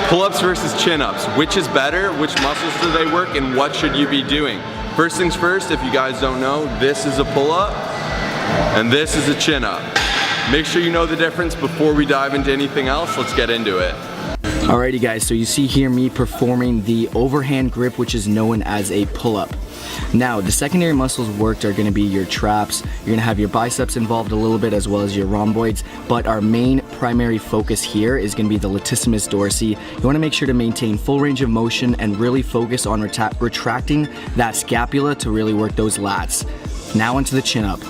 Pull-ups versus chin-ups. Which is better? Which muscles do they work? And what should you be doing? First things first, if you guys don't know, this is a pull-up and this is a chin-up. Make sure you know the difference before we dive into anything else. Let's get into it. Alrighty guys, so you see here me performing the overhand grip, which is known as a pull-up. Now, the secondary muscles worked are gonna be your traps. You're gonna have your biceps involved a little bit as well as your rhomboids, but our main primary focus here is gonna be the latissimus dorsi. You wanna make sure to maintain full range of motion and really focus on retracting that scapula to really work those lats. Now onto the chin-up.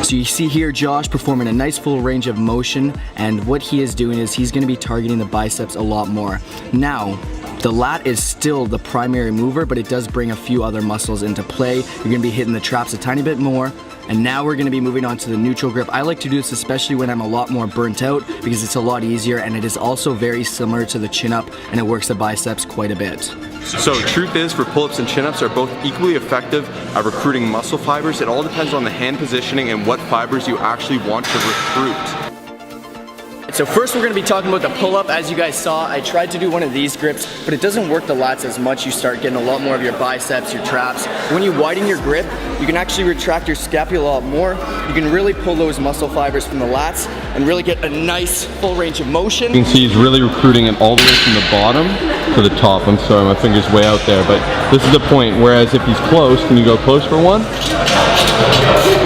So you see here Josh performing a nice full range of motion, and what he is doing is he's gonna be targeting the biceps a lot more. Now, the lat is still the primary mover, but it does bring a few other muscles into play. You're gonna be hitting the traps a tiny bit more. And now we're gonna be moving on to the neutral grip. I like to do this especially when I'm a lot more burnt out because it's a lot easier, and it is also very similar to the chin-up, and it works the biceps quite a bit. So truth is, for pull-ups and chin-ups are both equally effective at recruiting muscle fibers. It all depends on the hand positioning and what fibers you actually want to recruit. So first we're gonna be talking about the pull-up. As you guys saw, I tried to do one of these grips, but it doesn't work the lats as much. You start getting a lot more of your biceps, your traps. When you widen your grip, you can actually retract your scapula a lot more. You can really pull those muscle fibers from the lats and really get a nice full range of motion. You can see he's really recruiting it all the way from the bottom to the top. I'm sorry, my finger's way out there, but this is the point. Whereas if he's close, can you go close for one?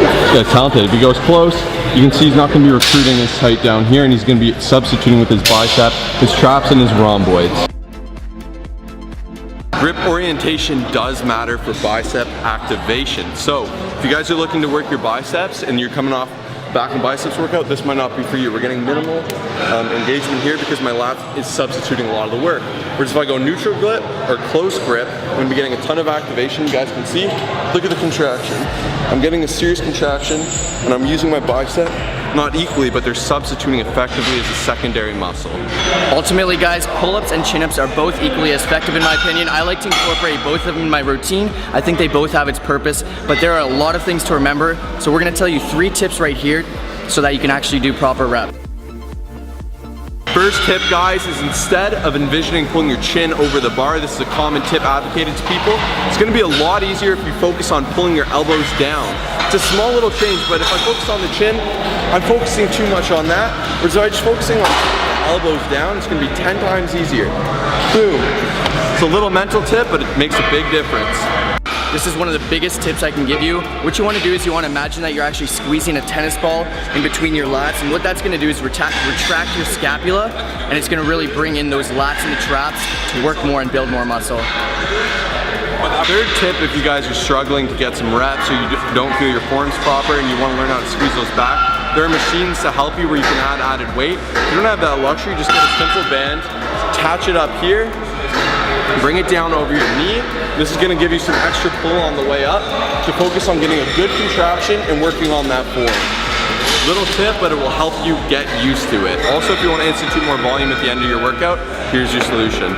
This guy's talented. If he goes close, you can see he's not going to be recruiting as tight down here, and he's going to be substituting with his bicep, his traps, and his rhomboids. Grip orientation does matter for bicep activation. So if you guys are looking to work your biceps and you're coming off back and biceps workout, this might not be for you. We're getting minimal engagement here because my lat is substituting a lot of the work. Whereas if I go neutral grip or close grip, I'm going to be getting a ton of activation. You guys can see, look at the contraction. I'm getting a serious contraction and I'm using my bicep, not equally, but they're substituting effectively as a secondary muscle. Ultimately guys, pull-ups and chin-ups are both equally as effective in my opinion. I like to incorporate both of them in my routine. I think they both have its purpose, but there are a lot of things to remember. So we're gonna tell you 3 tips right here so that you can actually do proper rep. First tip, guys, is instead of envisioning pulling your chin over the bar, this is a common tip advocated to people, it's gonna be a lot easier if you focus on pulling your elbows down. It's a small little change, but if I focus on the chin, I'm focusing too much on that. Whereas if I'm just focusing on elbows down, it's gonna be 10 times easier. Boom. It's a little mental tip, but it makes a big difference. This is one of the biggest tips I can give you. What you want to do is you want to imagine that you're actually squeezing a tennis ball in between your lats, and what that's going to do is retract your scapula, and it's going to really bring in those lats and the traps to work more and build more muscle. Third tip, if you guys are struggling to get some reps or you don't feel your forms proper and you want to learn how to squeeze those back, there are machines to help you where you can add added weight. If you don't have that luxury, just get a simple band, attach it up here, bring it down over your knee. This is going to give you some extra pull on the way up to focus on getting a good contraction and working on that form. Little tip, but it will help you get used to it. Also, if you want to institute more volume at the end of your workout, here's your solution.